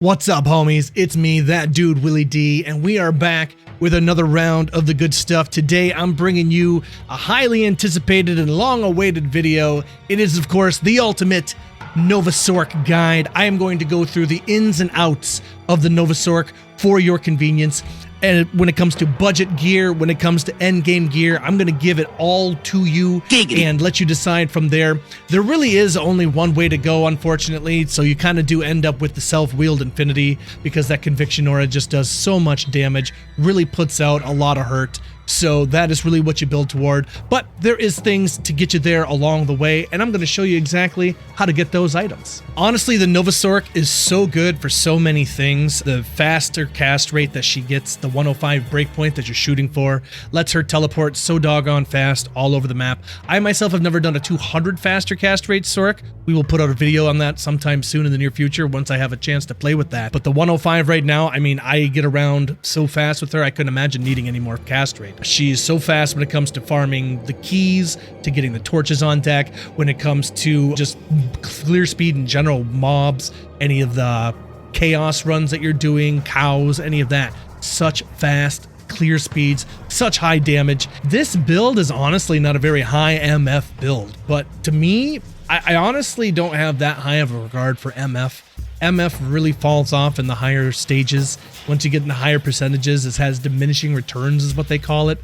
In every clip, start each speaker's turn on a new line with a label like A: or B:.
A: What's up, homies? It's me, that dude, Willie D, and we are back with another round of the good stuff. Today, I'm bringing you a highly anticipated and long-awaited video. It is, of course, the ultimate Nova Sorc guide. I am going to go through the ins and outs of the Nova Sorc for your convenience. And when it comes to budget gear, when it comes to end game gear, I'm going to give it all to you and let you decide from there. There really is only one way to go, unfortunately, so you kind of do end up with the self-wheeled Infinity because that Conviction Aura just does so much damage, really puts out a lot of hurt. So that is really what you build toward, but there is things to get you there along the way, and I'm going to show you exactly how to get those items. Honestly, the Nova Sorc is so good for so many things. The faster cast rate that she gets, the 105 breakpoint that you're shooting for, lets her teleport so doggone fast all over the map. I myself have never done a 200 faster cast rate Sorc. We will put out a video on that sometime soon in the near future once I have a chance to play with that. But the 105 right now, I mean, I get around so fast with her, I couldn't imagine needing any more cast rate. She's so fast when it comes to farming the keys, to getting the torches on deck, when it comes to just clear speed in general, mobs, any of the chaos runs that you're doing, cows, any of that. Such fast clear speeds, such high damage. This build is honestly not a very high MF build, but to me, I honestly don't have that high of a regard for MF. MF really falls off in the higher stages. Once you get into higher percentages, it has diminishing returns is what they call it.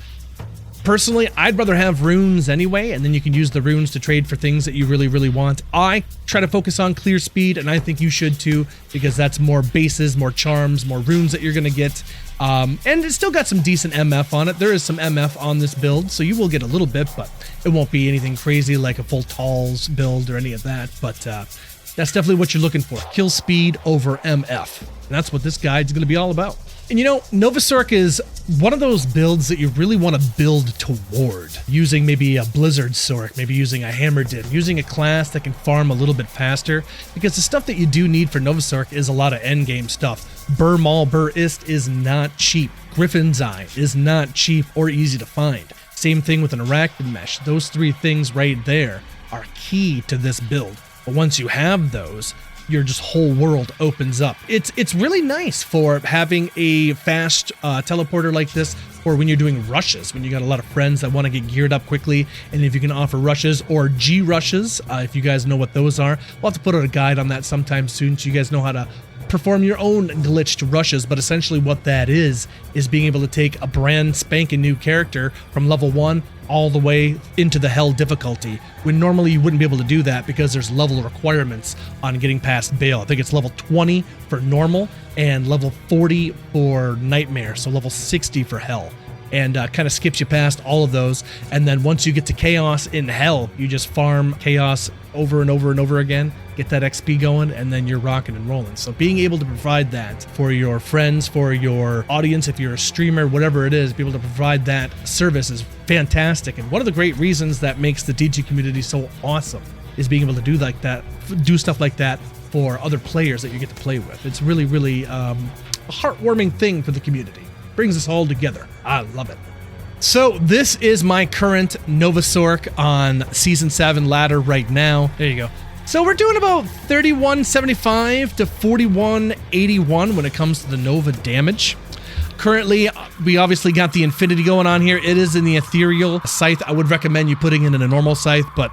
A: Personally, I'd rather have runes anyway, and then you can use the runes to trade for things that you really want. I try to focus on clear speed, and I think you should too, because that's more bases, more charms, more runes that you're going to get. And it's still got some decent MF on it. There is some MF on this build, so you will get a little bit, but it won't be anything crazy like a full Talls build or any of that. But that's definitely what you're looking for. Kill speed over MF. And that's what this guide's going to be all about. And you know, Nova Sorc is one of those builds that you really want to build toward. Using maybe a Blizzard Sorc, maybe using a Hammerdin, using a class that can farm a little bit faster. Because the stuff that you do need for Nova Sorc is a lot of endgame stuff. Bur Maul Bur Ist is not cheap. Griffin's Eye is not cheap or easy to find. Same thing with an Arachnid Mesh. Those three things right there are key to this build. But once you have those, your just whole world opens up. It's really nice for having a fast teleporter like this for when you're doing rushes, when you got a lot of friends that want to get geared up quickly, and if you can offer rushes or G rushes, if you guys know what those are. We'll have to put out a guide on that sometime soon so you guys know how to perform your own glitched rushes, but essentially what that is being able to take a brand spanking new character from level 1 all the way into the hell difficulty, when normally you wouldn't be able to do that because there's level requirements on getting past Bale. I think it's level 20 for normal and level 40 for nightmare, so level 60 for hell. And kind of skips you past all of those. And then once you get to chaos in hell, you just farm chaos over and over and over again, get that XP going, and then you're rocking and rolling. So being able to provide that for your friends, for your audience, if you're a streamer, whatever it is, be able to provide that service is fantastic. And one of the great reasons that makes the DG community so awesome is being able to do like that, do stuff like that for other players that you get to play with. It's really a heartwarming thing for the community. Brings us all together. I love it. So this is my current Nova Sorc on Season 7 ladder right now. There you go. So we're doing about 3175 to 4181 when it comes to the Nova damage. Currently, we obviously got the Infinity going on here. It is in the Ethereal Scythe. I would recommend you putting it in a normal Scythe, but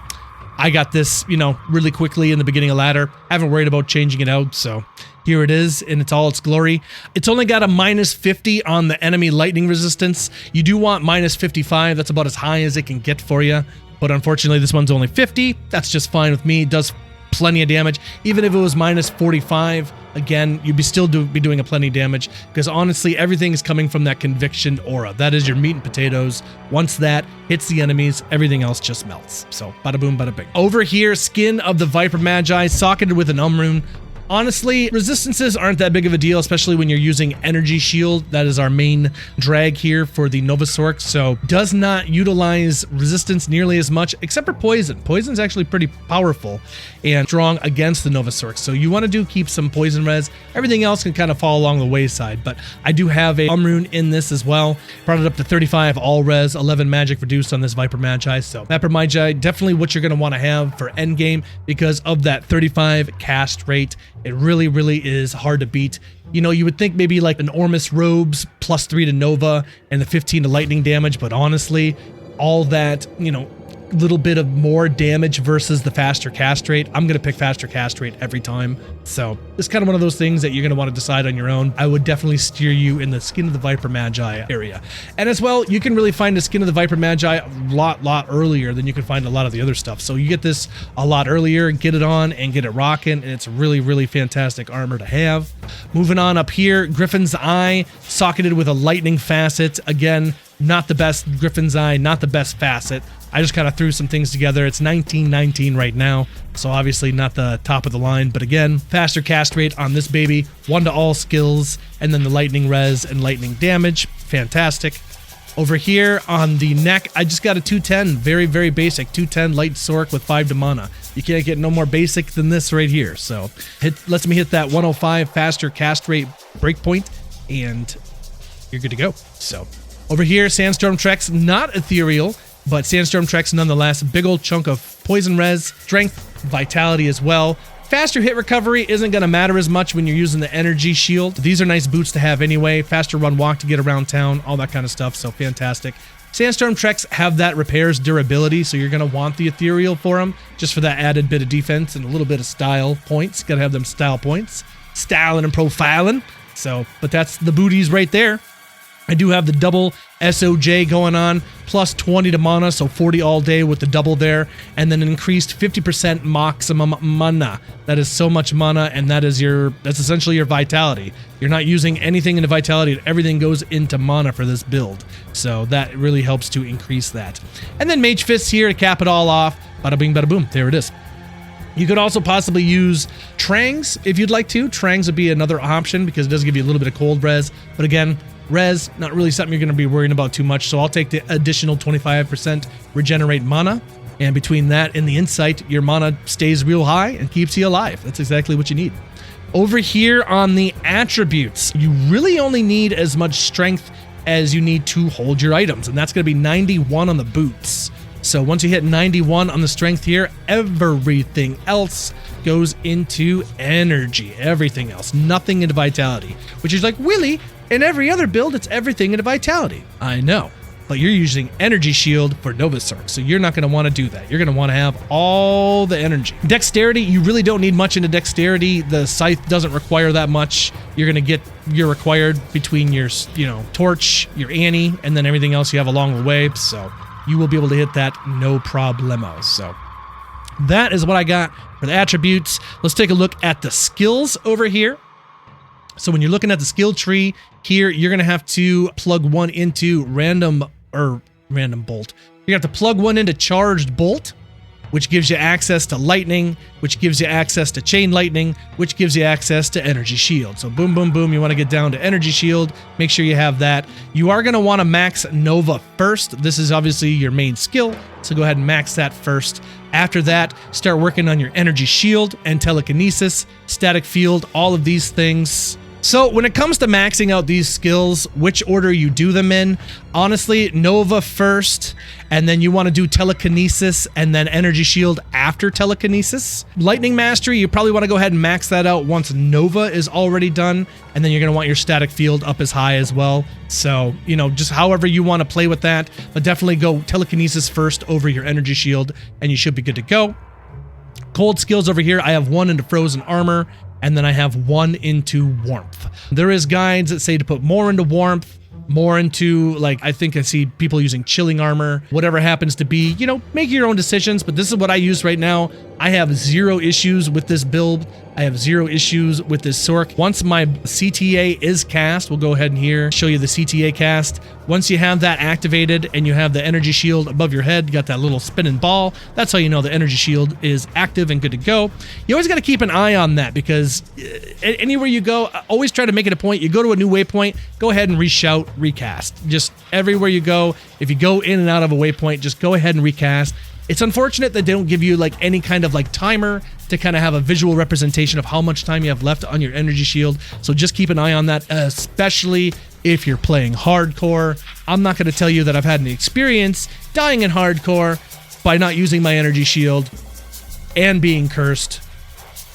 A: I got this, you know, really quickly in the beginning of ladder. Haven't worried about changing it out, so here it is in all its glory. It's only got a minus 50 on the enemy lightning resistance. You do want minus 55. That's about as high as it can get for you. But unfortunately, this one's only 50. That's just fine with me. It does plenty of damage. Even if it was minus 45, again, you'd be still be doing a plenty of damage, because honestly, everything is coming from that Conviction Aura. That is your meat and potatoes. Once that hits the enemies, everything else just melts. So bada boom, bada bing. Over here, Skin of the Viper Magi, socketed with an Rune. Honestly, resistances aren't that big of a deal, especially when you're using Energy Shield. That is our main drag here for the Nova Sorc, so does not utilize resistance nearly as much, except for Poison. Poison's actually pretty powerful and strong against the Nova Sorc, so you want to keep some Poison res. Everything else can kind of fall along the wayside, but I do have a Rune in this as well. Brought it up to 35 all res, 11 magic reduced on this Viper Magi, so Viper Magi, definitely what you're going to want to have for endgame because of that 35 cast rate It really, really is hard to beat. You know, you would think maybe like an Ormus Robes +3 to Nova and the 15 to lightning damage, but honestly, all that, you know, little bit of more damage versus the faster cast rate, I'm going to pick faster cast rate every time. So it's kind of one of those things that you're going to want to decide on your own. I would definitely steer you in the Skin of the Viper Magi area. And as well, you can really find the Skin of the Viper Magi a lot earlier than you can find a lot of the other stuff. So you get this a lot earlier, get it on and get it rocking, and it's really, really fantastic armor to have. Moving on up here, Griffin's Eye, socketed with a lightning facet. Again, not the best Griffin's Eye, not the best facet. I just kind of threw some things together. It's 1919 right now, so obviously not the top of the line, but again, faster cast rate on this baby, 1 to all skills, and then the lightning res and lightning damage. Fantastic. Over here on the neck, I just got a 210, very, very basic, 210 light Sorc with 5 to mana. You can't get no more basic than this right here. So lets me hit that 105 faster cast rate breakpoint, and you're good to go. So over here, Sandstorm Trex, not ethereal, but Sandstorm Trex nonetheless. Big old chunk of poison res, strength, vitality as well. Faster hit recovery isn't going to matter as much when you're using the energy shield. These are nice boots to have anyway. Faster run walk to get around town, all that kind of stuff, so fantastic. Sandstorm Trex have that repairs durability, so you're going to want the ethereal for them, just for that added bit of defense and a little bit of style points. Got to have them style points. Styling and profiling. So, but that's the booties right there. I do have the double SOJ going on, plus 20 to mana, so 40 all day with the double there, and then an increased 50% maximum mana. That is so much mana, and that's essentially your vitality. You're not using anything into vitality, everything goes into mana for this build. So that really helps to increase that. And then Mage Fists here to cap it all off. Bada bing, bada boom, there it is. You could also possibly use Trangs if you'd like to. Trangs would be another option because it does give you a little bit of cold res, but again, res, not really something you're going to be worrying about too much, so I'll take the additional 25% regenerate mana, and between that and the insight, your mana stays real high and keeps you alive. That's exactly what you need. Over here on the attributes, you really only need as much strength as you need to hold your items, and that's going to be 91 on the boots. So once you hit 91 on the strength here, everything else goes into energy. Everything else, nothing into vitality, which is like, Willie, in every other build, it's everything into vitality. I know, but you're using energy shield for Nova Sorc, so you're not going to want to do that. You're going to want to have all the energy. Dexterity, you really don't need much into dexterity. The scythe doesn't require that much. You're going to get your required between your, torch, your Annie, and then everything else you have along the way, so you will be able to hit that no problemo. So that is what I got for the attributes. Let's take a look at the skills over here. So when you're looking at the skill tree here, you're going to have to plug one into random bolt. You're going to have to plug one into charged bolt, which gives you access to lightning, which gives you access to chain lightning, which gives you access to energy shield. So boom, boom, boom, you want to get down to energy shield. Make sure you have that. You are going to want to max Nova first. This is obviously your main skill, so go ahead and max that first. After that, start working on your energy shield and telekinesis, static field, all of these things. So when it comes to maxing out these skills, which order you do them in, honestly, Nova first, and then you want to do telekinesis and then energy shield after telekinesis. Lightning mastery, you probably want to go ahead and max that out once Nova is already done, and then you're going to want your static field up as high as well. So, just however you want to play with that, but definitely go telekinesis first over your energy shield, and you should be good to go. Cold skills over here, I have one into frozen armor, and then I have one into warmth. There is guides that say to put more into warmth, more into, I think I see people using chilling armor, whatever happens to be, make your own decisions, but this is what I use right now. I have zero issues with this build. I have zero issues with this Sorc. Once my CTA is cast, we'll go ahead and here show you the CTA cast. Once you have that activated and you have the energy shield above your head, you got that little spinning ball, that's how you know the energy shield is active and good to go. You always got to keep an eye on that because anywhere you go, always try to make it a point. You go to a new waypoint, go ahead and reshout, recast. Just everywhere you go, if you go in and out of a waypoint, just go ahead and recast. It's unfortunate that they don't give you any kind of timer to kind of have a visual representation of how much time you have left on your energy shield. So just keep an eye on that, especially if you're playing hardcore. I'm not going to tell you that I've had any experience dying in hardcore by not using my energy shield and being cursed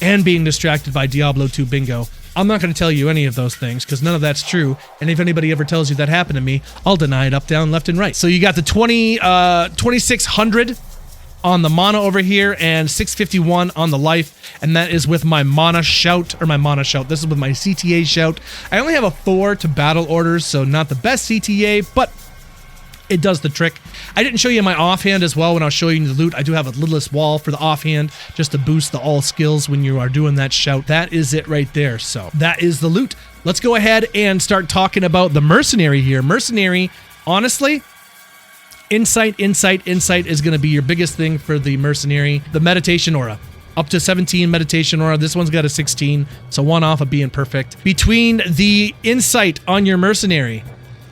A: and being distracted by Diablo 2 bingo. I'm not going to tell you any of those things because none of that's true. And if anybody ever tells you that happened to me, I'll deny it up, down, left, and right. So you got the 2600 on the mana over here and 651 on the life. And that is with my mana shout, or my mana shout. This is with my CTA shout. I only have a 4 to battle orders, so not the best CTA, but it does the trick. I didn't show you my offhand as well when I was showing you the loot. I do have a lidless wall for the offhand just to boost the all skills when you are doing that shout. That is it right there. So that is the loot. Let's go ahead and start talking about the mercenary here. Mercenary, honestly, insight is going to be your biggest thing for the mercenary. The meditation aura. Up to 17 meditation aura. This one's got a 16, so one off of being perfect. Between the insight on your mercenary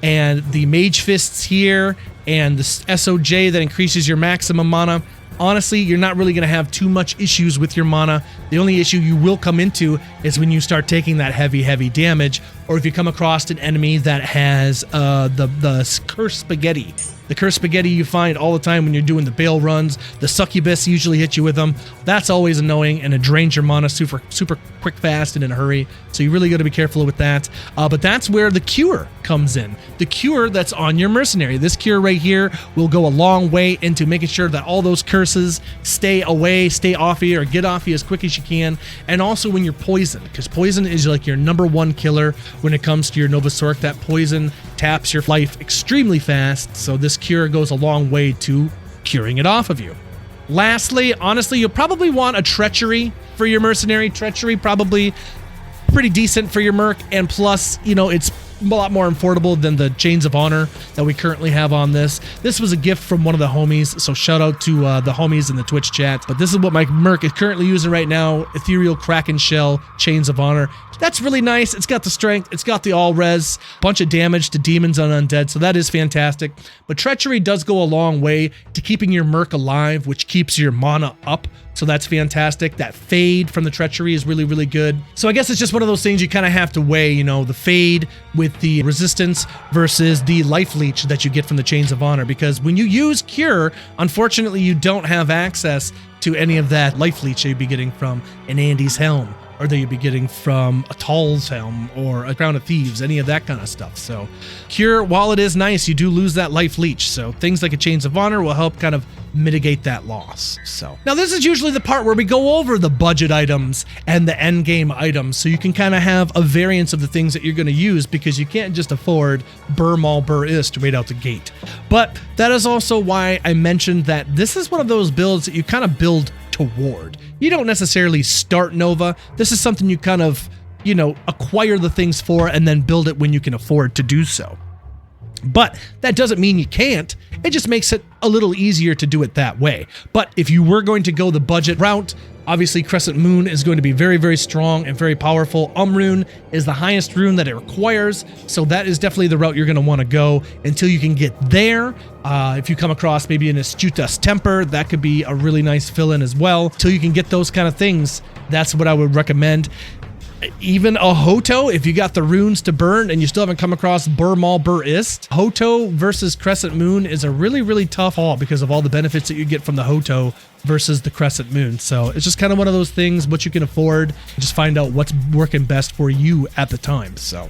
A: and the mage fists here and the SOJ that increases your maximum mana, honestly, you're not really going to have too much issues with your mana. The only issue you will come into is when you start taking that heavy damage, or if you come across an enemy that has the cursed spaghetti. The cursed spaghetti you find all the time when you're doing the bail runs. The succubus usually hit you with them. That's always annoying, and it drains your mana super quick, fast, and in a hurry. So you really got to be careful with that. But that's where the cure comes in. The cure that's on your mercenary. This cure right here will go a long way into making sure that all those curses stay away, stay off you, or get off you as quick as you can. And also when you're poisoned, because poison is like your #1 killer when it comes to your Nova Sorc. That poison taps your life extremely fast. So this cure goes a long way to curing it off of you. Lastly, honestly, you'll probably want a treachery for your mercenary. Treachery probably pretty decent for your merc, and plus, you know, it's a lot more affordable than the Chains of Honor that we currently have on this. This was a gift from one of the homies, so shout out to the homies in the Twitch chat. But this is what my merc is currently using right now, Ethereal Kraken Shell Chains of Honor. That's really nice. It's got the strength, it's got the all res, bunch of damage to demons and undead, so that is fantastic. But treachery does go a long way to keeping your merc alive, which keeps your mana up. So that's fantastic. That fade from the treachery is really good. So I guess it's just one of those things you kind of have to weigh, you know, the fade with the resistance versus the life leech that you get from the Chains of Honor. Because when you use cure, unfortunately, you don't have access to any of that life leech you'd be getting from an Andy's Helm, or that you'd be getting from a Tall's Helm or a Crown of Thieves, any of that kind of stuff. So cure, while it is nice, you do lose that life leech. So things like a Chains of Honor will help kind of mitigate that loss. So now this is usually the part where we go over the budget items and the end game items, so you can kind of have a variance of the things that you're going to use, because you can't just afford Burr Maul Burr Ist right out the gate. But that is also why I mentioned that this is one of those builds that you kind of build toward. You don't necessarily start Nova. This is something you kind of, you know, acquire the things for and then build it when you can afford to do so. But that doesn't mean you can't. It just makes it a little easier to do it that way. But if you were going to go the budget route, obviously Crescent Moon is going to be very strong and very powerful. Rune is the highest rune that it requires, so that is definitely the route you're going to want to go until you can get there. If you come across maybe an Astutus Temper, that could be a really nice fill-in as well. Until you can get those kind of things, that's what I would recommend. Even a Hoto, if you got the runes to burn and you still haven't come across Burr Maul Burr Ist, Hoto versus Crescent Moon is a really tough haul because of all the benefits that you get from the Hoto versus the Crescent Moon. So it's just kind of one of those things, what you can afford, just find out what's working best for you at the time. So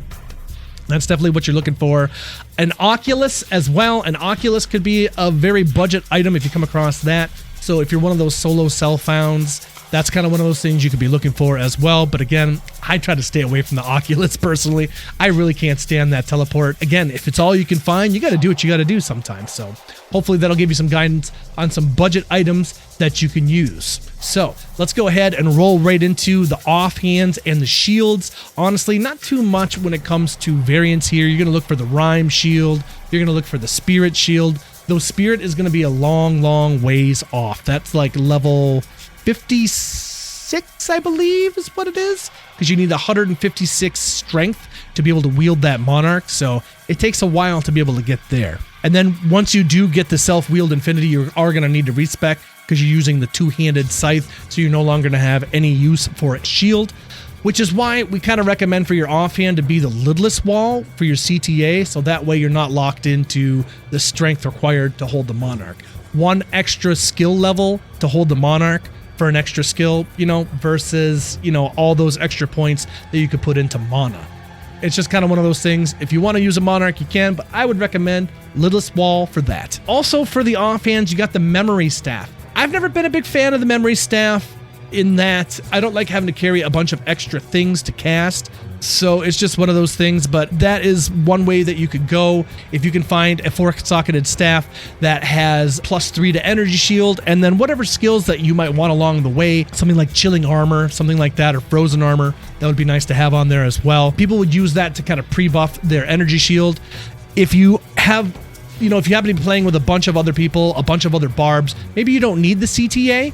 A: that's definitely what you're looking for. An Oculus as well. An Oculus could be a very budget item if you come across that. So if you're one of those solo cell founds, that's kind of one of those things you could be looking for as well. But again, I try to stay away from the Oculus personally. I really can't stand that teleport. Again, if it's all you can find, you got to do what you got to do sometimes. So hopefully that'll give you some guidance on some budget items that you can use. So let's go ahead and roll right into the offhands and the shields. Honestly, not too much when it comes to variants here. You're going to look for the Rhyme shield. You're going to look for the Spirit shield. Though Spirit is going to be a long ways off. That's like level 56, I believe, is what it is, because you need 156 strength to be able to wield that monarch, so it takes a while to be able to get there. And then once you do get the self-wield infinity, you are going to need to respec because you're using the two-handed scythe, so you're no longer going to have any use for a shield, which is why we kind of recommend for your offhand to be the lidless wall for your CTA, so that way you're not locked into the strength required to hold the monarch. One extra skill level to hold the monarch for an extra skill, you know, versus, you know, all those extra points that you could put into mana. It's just kind of one of those things. If you want to use a Monarch, you can, but I would recommend Littlest Wall for that. Also, for the offhands, you got the Memory Staff. I've never been a big fan of the Memory Staff in that I don't like having to carry a bunch of extra things to cast. So it's just one of those things, but that is one way that you could go. If you can find a 4-socketed staff that has +3 to energy shield, and then whatever skills that you might want along the way, something like chilling armor, something like that, or frozen armor, that would be nice to have on there as well. People would use that to kind of pre-buff their energy shield. If you have, you know, if you happen to be playing with a bunch of other people, a bunch of other barbs, maybe you don't need the CTA.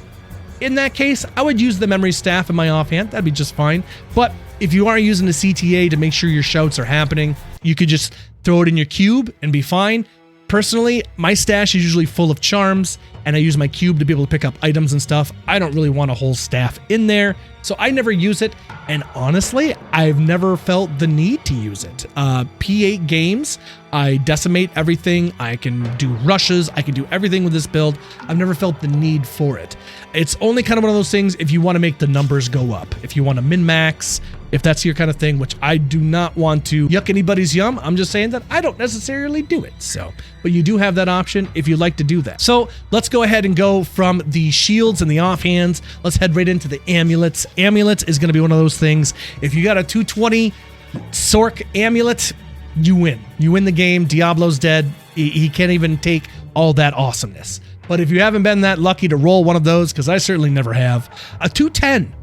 A: In that case, I would use the Memory Staff in my offhand. That'd be just fine. But if you are using the CTA to make sure your shouts are happening, you could just throw it in your cube and be fine. Personally, my stash is usually full of charms, and I use my cube to be able to pick up items and stuff. I don't really want a whole staff in there, so I never use it. And honestly, I've never felt the need to use it. P8 games, I decimate everything. I can do rushes. I can do everything with this build. I've never felt the need for it. It's only kind of one of those things if you want to make the numbers go up. If you want to min-max, if that's your kind of thing, which I do not want to yuck anybody's yum. I'm just saying that I don't necessarily do it. So, but you do have that option if you'd like to do that. So let's go ahead and go from the shields and the offhands. Let's head right into the amulets. Amulets is going to be one of those things. If you got a 220 Sorc amulet, you win. You win the game. Diablo's dead. He can't even take all that awesomeness. But if you haven't been that lucky to roll one of those, because I certainly never have, a 210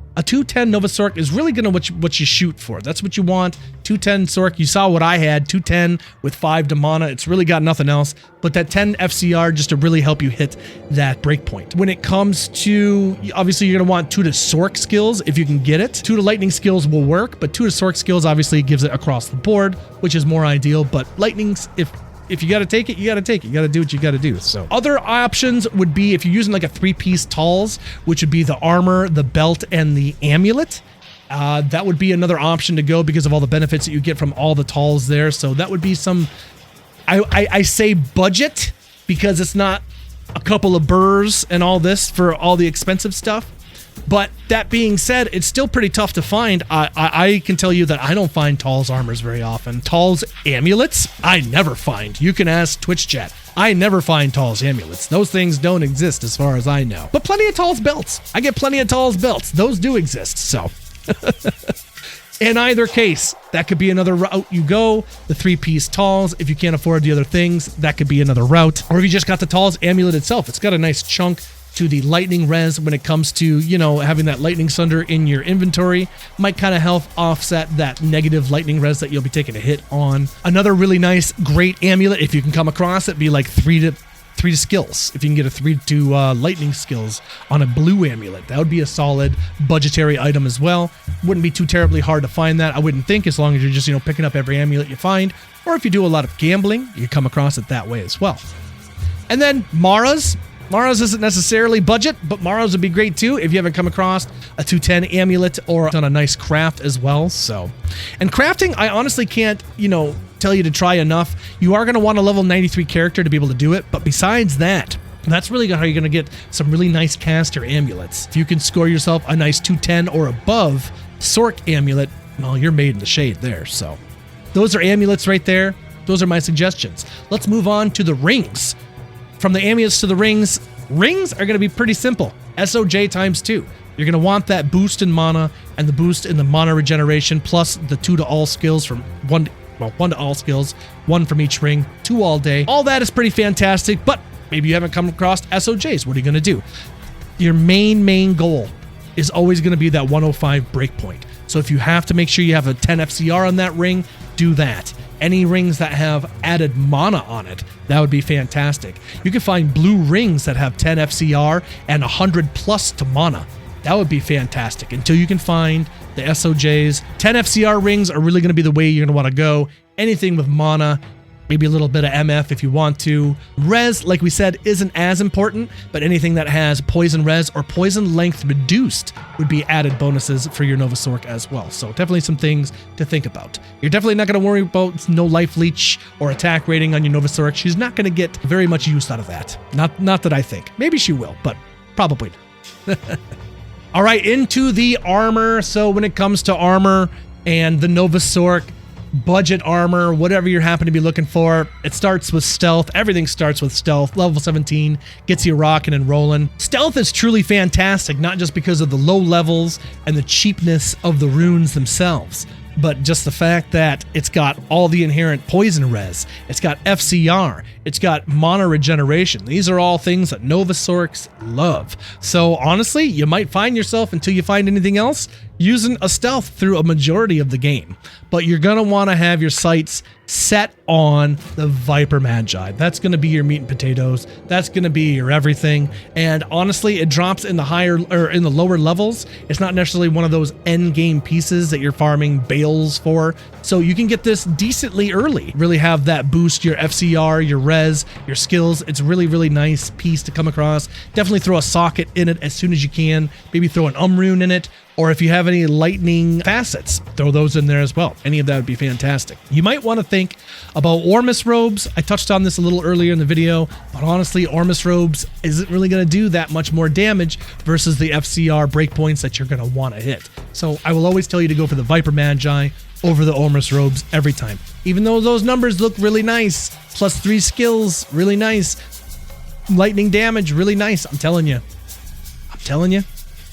A: Nova Sorc is really going to what you shoot for. That's what you want. 210 Sorc, you saw what I had, 210 with 5 to mana. It's really got nothing else, but that 10 FCR just to really help you hit that breakpoint. When it comes to, obviously you're going to want 2 to Sorc skills if you can get it. 2 to lightning skills will work, but 2 to Sorc skills obviously gives it across the board, which is more ideal, but lightnings, if you got to take it, you got to take it. You got to do what you got to do. So other options would be if you're using like a 3-piece talls, which would be the armor, the belt, and the amulet. That would be another option to go because of all the benefits that you get from all the talls there. So that would be some, I say budget because it's not a couple of burrs and all this for all the expensive stuff. But that being said, it's still pretty tough to find. I can tell you that I don't find Tall's armors very often. Tall's amulets, I never find. You can ask Twitch chat. I never find Tall's amulets. Those things don't exist as far as I know. But plenty of Tall's belts. I get plenty of Tall's belts. Those do exist, so. In either case, that could be another route you go. The 3-piece Talls, if you can't afford the other things, that could be another route. Or if you just got the Talls amulet itself, it's got a nice chunk to the lightning res when it comes to, you know, having that lightning sunder in your inventory. Might kind of help offset that negative lightning res that you'll be taking a hit on. Another really nice, great amulet, if you can come across it, be like 3 to skills. If you can get a 3 to lightning skills on a blue amulet, that would be a solid budgetary item as well. Wouldn't be too terribly hard to find that, I wouldn't think, as long as you're just, you know, picking up every amulet you find. Or if you do a lot of gambling, you come across it that way as well. And then Mara's. Mara's isn't necessarily budget, but Mara's would be great too if you haven't come across a 210 amulet or done a nice craft as well. So, and crafting, I honestly can't, you know, tell you to try enough. You are going to want a level 93 character to be able to do it, but besides that, that's really how you're going to get some really nice caster amulets. If you can score yourself a nice 210 or above Sorc amulet, well, you're made in the shade there. So, those are amulets right there. Those are my suggestions. Let's move on to the rings. From the amulets to the rings are going to be pretty simple. SOJ times 2. You're going to want that boost in mana and the boost in the mana regeneration, plus the 2 to all skills from 1 to all skills, 1 from each ring, 2 all day. All that is pretty fantastic, but maybe you haven't come across SOJs. What are you going to do? Your main goal is always going to be that 105 breakpoint. So if you have to make sure you have a 10 FCR on that ring, do that. Any rings that have added mana on it, that would be fantastic. You can find blue rings that have 10 FCR and 100 plus to mana. That would be fantastic until you can find the SOJs. 10 FCR rings are really going to be the way you're going to want to go. Anything with mana, maybe a little bit of MF if you want to. Res, like we said, isn't as important, but anything that has poison res or poison length reduced would be added bonuses for your Nova Sorc as well. So definitely some things to think about. You're definitely not going to worry about no life leech or attack rating on your Nova Sorc. She's not going to get very much use out of that. Not that I think. Maybe she will, but probably not. All right, into the armor. So when it comes to armor and the Nova Sorc, budget armor, whatever you happen to be looking for, it starts with stealth. Everything starts with stealth. Level 17 gets you rocking and rolling. Stealth is truly fantastic, not just because of the low levels and the cheapness of the runes themselves, but just the fact that it's got all the inherent poison res, it's got FCR, it's got mana regeneration. These are all things that Nova Sorcs love. So honestly, you might find yourself, until you find anything else, using a stealth through a majority of the game. But you're going to want to have your sights set on the Viper Magi. That's going to be your meat and potatoes. That's going to be your everything. And honestly, it drops in the higher or in the lower levels. It's not necessarily one of those end game pieces that you're farming bales for. So you can get this decently early. Really have that boost your FCR, your res, your skills. It's really, really nice piece to come across. Definitely throw a socket in it as soon as you can. Maybe throw an rune in it. Or if you have any lightning facets, throw those in there as well. Any of that would be fantastic. You might want to think about Ormus robes. I touched on this a little earlier in the video, but honestly, Ormus robes isn't really going to do that much more damage versus the FCR breakpoints that you're going to want to hit. So I will always tell you to go for the Viper Magi over the Ormus robes every time. Even though those numbers look really nice, +3 skills, really nice. Lightning damage, really nice. I'm telling you,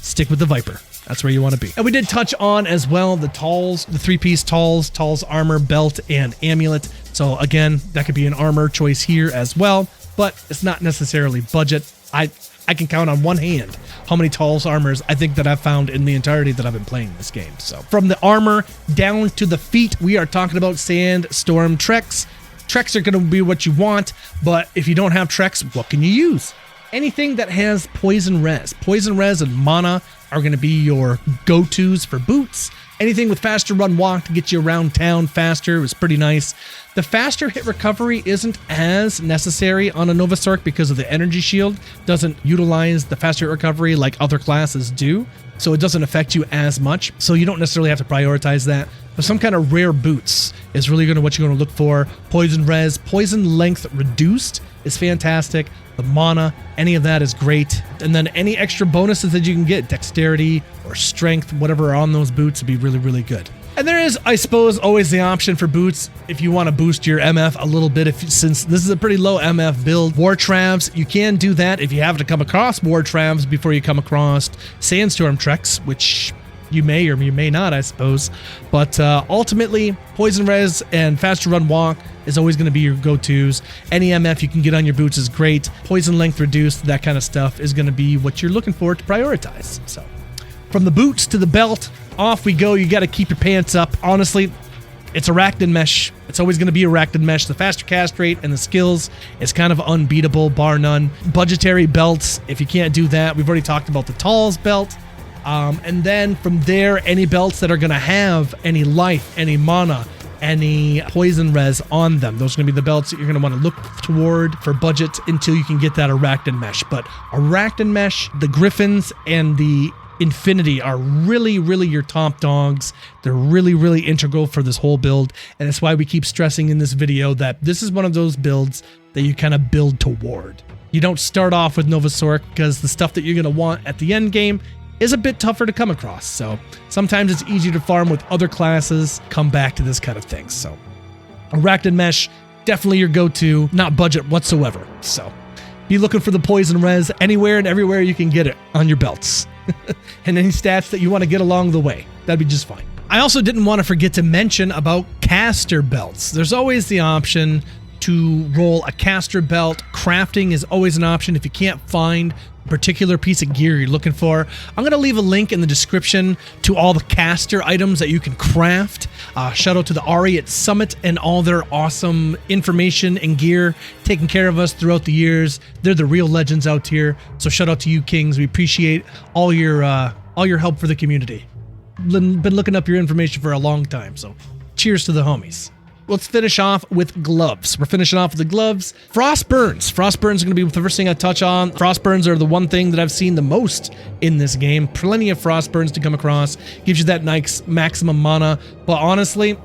A: stick with the Viper. That's where you want to be. And we did touch on as well the Talls, the 3-piece Talls armor, belt, and amulet. So again, that could be an armor choice here as well, but it's not necessarily budget. I can count on one hand how many Talls armors I think that I've found in the entirety that I've been playing this game. So from the armor down to the feet, we are talking about Sandstorm Treks. Treks are going to be what you want, but if you don't have Treks, what can you use? Anything that has poison res. Poison res and mana are going to be your go-tos for boots. Anything with faster run walk to get you around town faster is pretty nice. The faster hit recovery isn't as necessary on a Nova Sorc because of the energy shield. Doesn't utilize the faster hit recovery like other classes do, so it doesn't affect you as much. So you don't necessarily have to prioritize that. But some kind of rare boots is really what you're going to look for. Poison res, poison length reduced is fantastic. The mana, any of that is great. And then any extra bonuses that you can get, dexterity or strength, whatever are on those boots would be really, really good. And there is, I suppose, always the option for boots if you want to boost your MF a little bit. Since this is a pretty low MF build, War Travs, you can do that if you have to come across War Travs before you come across Sandstorm Treks, which you may or you may not, I suppose. But ultimately, Poison Res and Faster Run Walk is always going to be your go-tos. Any MF you can get on your boots is great. Poison Length Reduced, that kind of stuff is going to be what you're looking for to prioritize. So from the boots to the belt, off we go. You got to keep your pants up. Honestly, it's Arachnid Mesh. It's always going to be Arachnid Mesh. The faster cast rate and the skills is kind of unbeatable, bar none. Budgetary belts, if you can't do that, we've already talked about the Talls belt. And then from there, any belts that are going to have any life, any mana, any poison res on them, those are going to be the belts that you're going to want to look toward for budget until you can get that Arachnid Mesh. But Arachnid Mesh, the Griffins, and the Infinity are really, really your top dogs. They're really, really integral for this whole build. And that's why we keep stressing in this video that this is one of those builds that you kind of build toward. You don't start off with Nova Sorc because the stuff that you're going to want at the end game is a bit tougher to come across. So sometimes it's easier to farm with other classes, come back to this kind of thing. So Arachnid Mesh, definitely your go-to, not budget whatsoever. So be looking for the poison res anywhere and everywhere you can get it on your belts. And any stats that you want to get along the way, that'd be just fine. I also didn't want to forget to mention about caster belts. There's always the option to roll a caster belt. Crafting is always an option if you can't find a particular piece of gear you're looking for. I'm going to leave a link in the description to all the caster items that you can craft. Shout out to the Ari at Summit and all their awesome information and gear taking care of us throughout the years. They're the real legends out here. So shout out to you, Kings. We appreciate all your help for the community. Been looking up your information for a long time. So cheers to the homies. Let's finish off with gloves. We're finishing off with the gloves. Frost burns. Frost burns are going to be the first thing I touch on. Frost burns are the one thing that I've seen the most in this game. Plenty of frost burns to come across. Gives you that nice maximum mana. But honestly,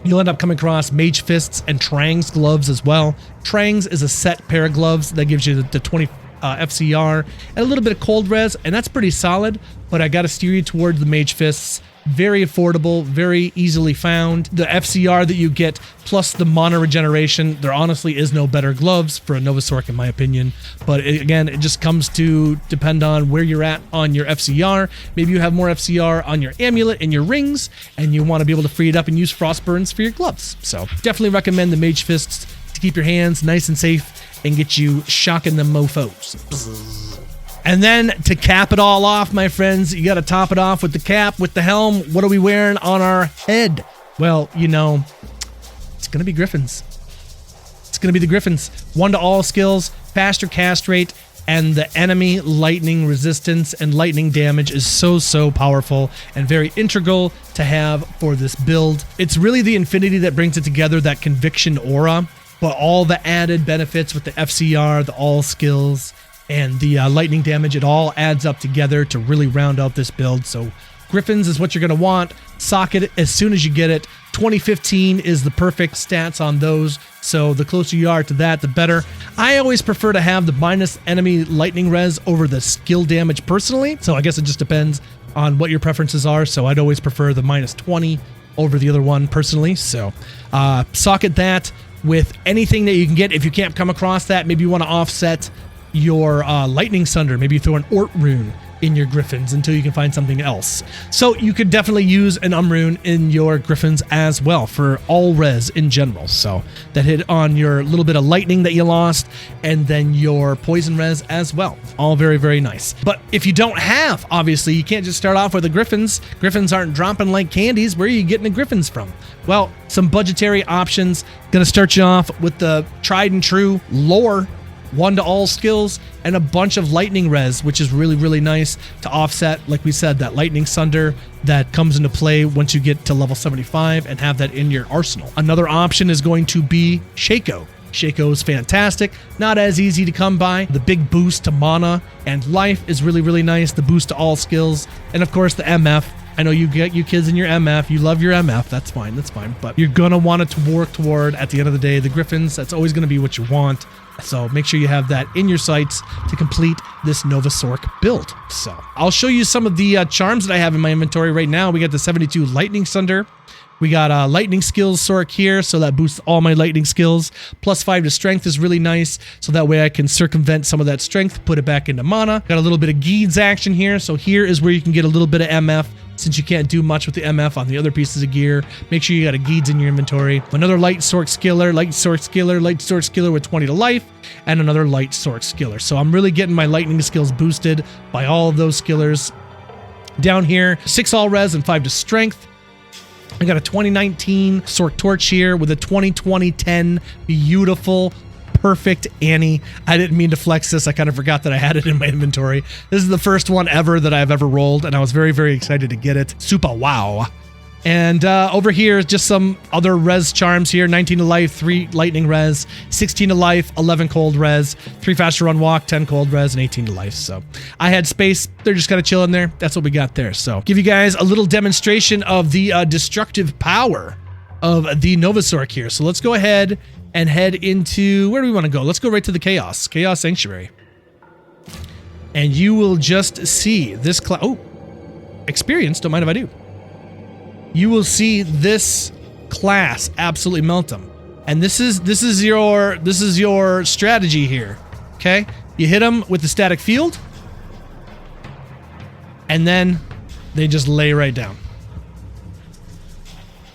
A: you'll end up coming across Mage Fists and Trang's gloves as well. Trang's is a set pair of gloves that gives you the 20 FCR and a little bit of cold res, and that's pretty solid, but I got to steer you towards the Mage Fists. Very affordable, very easily found. The FCR that you get plus the mana regeneration, there honestly is no better gloves for a Nova Sorc in my opinion. But again, it just comes to depend on where you're at on your FCR. Maybe you have more FCR on your amulet and your rings, and you want to be able to free it up and use frost burns for your gloves. So definitely recommend the Mage Fists to keep your hands nice and safe and get you shocking them mofos. And then to cap it all off, my friends, you got to top it off with the cap, with the helm. What are we wearing on our head? Well, you know, it's going to be Griffins. It's going to be the Griffins. 1 to all skills, faster cast rate, and the enemy lightning resistance and lightning damage is so powerful and very integral to have for this build. It's really the Infinity that brings it together, that conviction aura, but all the added benefits with the FCR, the all skills, and the lightning damage, it all adds up together to really round out this build. So Griffins is what you're going to want. Sock it as soon as you get it. 2015 is the perfect stats on those, so the closer you are to that, the better. I always prefer to have the minus enemy lightning res over the skill damage personally, so I guess it just depends on what your preferences are. So I'd always prefer the minus 20 over the other one personally. So socket that with anything that you can get. If you can't come across that, maybe you want to offset your lightning sunder. Maybe you throw an Ort rune in your Griffins until you can find something else. So you could definitely use an rune in your Griffins as well for all res in general. So that hit on your little bit of lightning that you lost, and then your poison res as well. All very nice. But if you don't have, obviously, you can't just start off with the Griffins. Griffins aren't dropping like candies. Where are you getting the Griffins from? Well, some budgetary options. Gonna start you off with the tried and true lore 1 to all skills, and a bunch of lightning res, which is really nice to offset, like we said, that lightning sunder that comes into play once you get to level 75 and have that in your arsenal. Another option is going to be Shaco. Shaco is fantastic, not as easy to come by. The big boost to mana and life is really nice, the boost to all skills, and of course the MF. I know you get you kids in your MF, you love your MF, that's fine, but you're gonna want it to work toward, at the end of the day, the Griffins. That's always gonna be what you want. So make sure you have that in your sights to complete this Nova Sorc build. So I'll show you some of the charms that I have in my inventory right now. We got the 72 Lightning Sunder. We got Lightning Skills Sorc here, so that boosts all my lightning skills. +5 to strength is really nice, so that way I can circumvent some of that strength, put it back into mana. Got a little bit of Geeds action here, so here is where you can get a little bit of MF, since you can't do much with the MF on the other pieces of gear. Make sure you got a Geeds in your inventory. Another Light Sorc Skiller, Light Sorc Skiller, Light Sorc Skiller with 20 to life, and another Light Sorc Skiller. So I'm really getting my lightning skills boosted by all of those skillers. Down here, 6 all res and 5 to strength. I got a 2019 Sorc Torch here with a 2020-10 beautiful, perfect Annie. I didn't mean to flex this. I kind of forgot that I had it in my inventory. This is the first one ever that I've ever rolled, and I was very excited to get it. Super wow. And over here is just some other res charms here. 19 to life, 3 lightning res, 16 to life, 11 cold res, 3 faster run walk, 10 cold res, and 18 to life. So I had space. They're just kind of chilling there. That's what we got there. So give you guys a little demonstration of the destructive power of the Nova Sorc here. So let's go ahead and head into, where do we want to go? Let's go right to the Chaos Sanctuary. And you will just see this experience, don't mind if I do. You will see this class absolutely melt them. And this is your strategy here. Okay? You hit them with the static field, and then they just lay right down.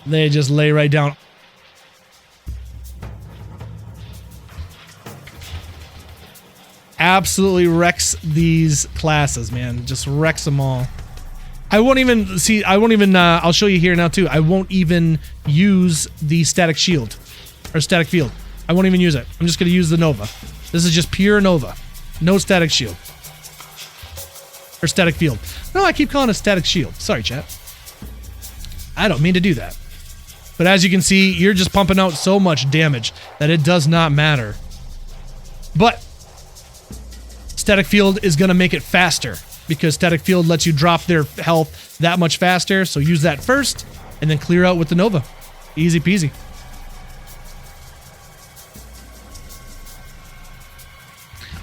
A: They just lay right down. Absolutely wrecks these classes, man. Just wrecks them all. I'll show you here now too. I won't even use the static shield or static field. I won't even use it. I'm just going to use the Nova. This is just pure Nova. No static shield or static field. No, I keep calling it static shield. Sorry, chat. I don't mean to do that. But as you can see, you're just pumping out so much damage that it does not matter. But static field is going to make it faster, because static field lets you drop their health that much faster. So use that first and then clear out with the Nova. Easy peasy.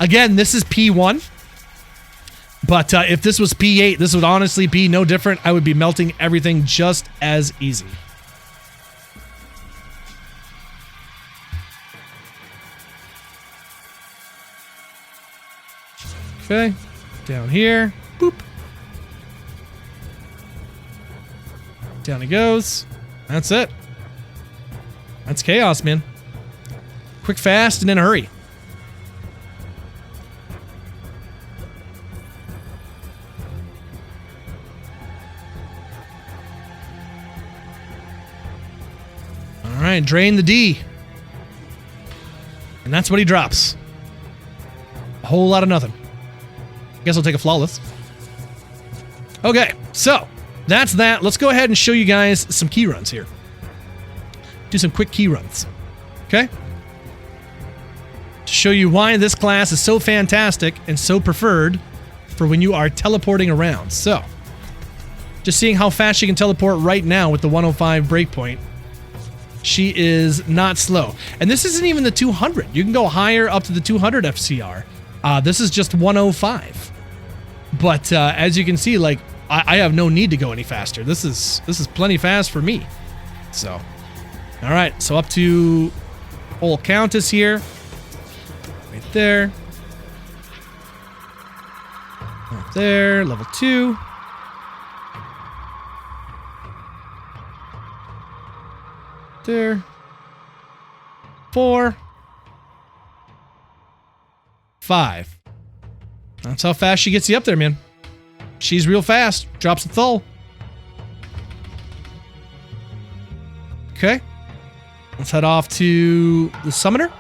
A: Again, this is P1. But if this was P8, this would honestly be no different. I would be melting everything just as easy. Okay, down here. Boop. Down he goes. That's it. That's chaos, man. Quick, fast, and in a hurry. All right, drain the D. And that's what he drops. A whole lot of nothing. Guess I'll take a flawless. Okay, so that's that. Let's go ahead and show you guys some key runs here. Do some quick key runs. Okay? To show you why this class is so fantastic and so preferred for when you are teleporting around. So, just seeing how fast she can teleport right now with the 105 breakpoint. She is not slow. And this isn't even the 200. You can go higher up to the 200 FCR. This is just 105. But as you can see, like, I have no need to go any faster. This is plenty fast for me. So, all right. So up to old Countess here. Right there. Up there. Level 2. There. 4. 5. That's how fast she gets you up there, man. She's real fast. Drops a thull. Okay. Let's head off to the summoner.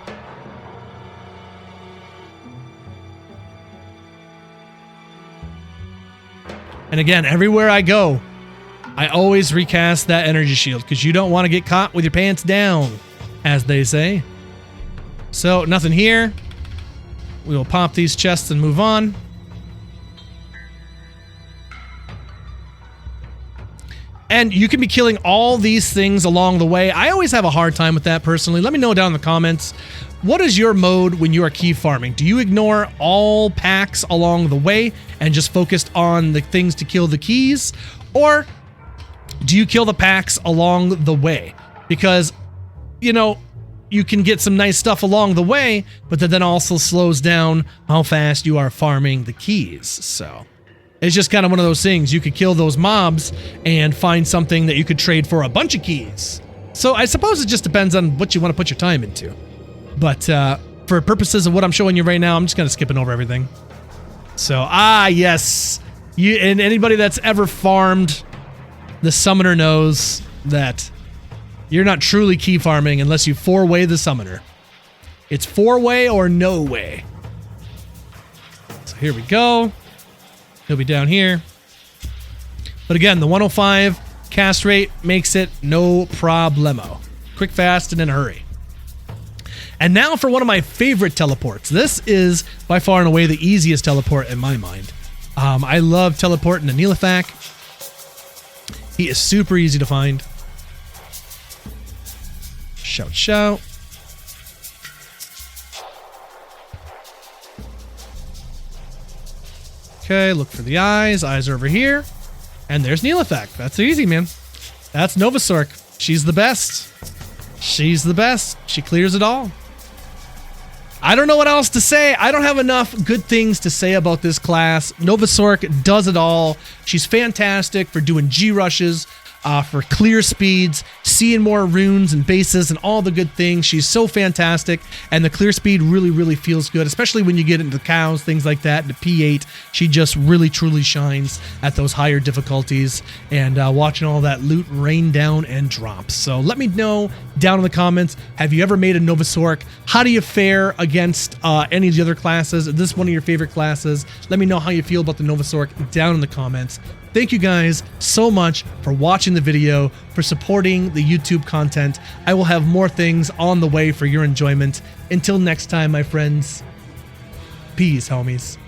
A: And again, everywhere I go, I always recast that energy shield because you don't want to get caught with your pants down, as they say. So, nothing here. We will pop these chests and move on. And you can be killing all these things along the way. I always have a hard time with that personally. Let me know down in the comments. What is your mode when you are key farming? Do you ignore all packs along the way and just focused on the things to kill the keys? Or do you kill the packs along the way? Because, you know, you can get some nice stuff along the way, but that then also slows down how fast you are farming the keys. So it's just kind of one of those things. You could kill those mobs and find something that you could trade for a bunch of keys. So I suppose it just depends on what you want to put your time into. But for purposes of what I'm showing you right now, I'm just kind of skipping over everything. So, yes. And anybody that's ever farmed the summoner knows that you're not truly key farming unless you 4-way the summoner. It's 4-way or no way. So here we go. He'll be down here. But again, the 105 cast rate makes it no problemo. Quick, fast, and in a hurry. And now for one of my favorite teleports. This is by far and away the easiest teleport in my mind. I love teleporting to Nilithak. He is super easy to find. Shout, shout. Okay, look for the eyes. Eyes are over here. And there's Nilithak. That's easy, man. That's Nova Sorc. She's the best. She's the best. She clears it all. I don't know what else to say. I don't have enough good things to say about this class. Nova Sorc does it all. She's fantastic for doing G-rushes, for clear speeds, seeing more runes and bases and all the good things. She's so fantastic, and the clear speed really, really feels good, especially when you get into cows, things like that. Into P8, she just really, truly shines at those higher difficulties, and watching all that loot rain down and drop. So let me know down in the comments, have you ever made a Nova Sorc? How do you fare against any of the other classes? Is this one of your favorite classes? Let me know how you feel about the Nova Sorc down in the comments. Thank you guys so much for watching the video, for supporting the YouTube content. I will have more things on the way for your enjoyment. Until next time, my friends, peace, homies.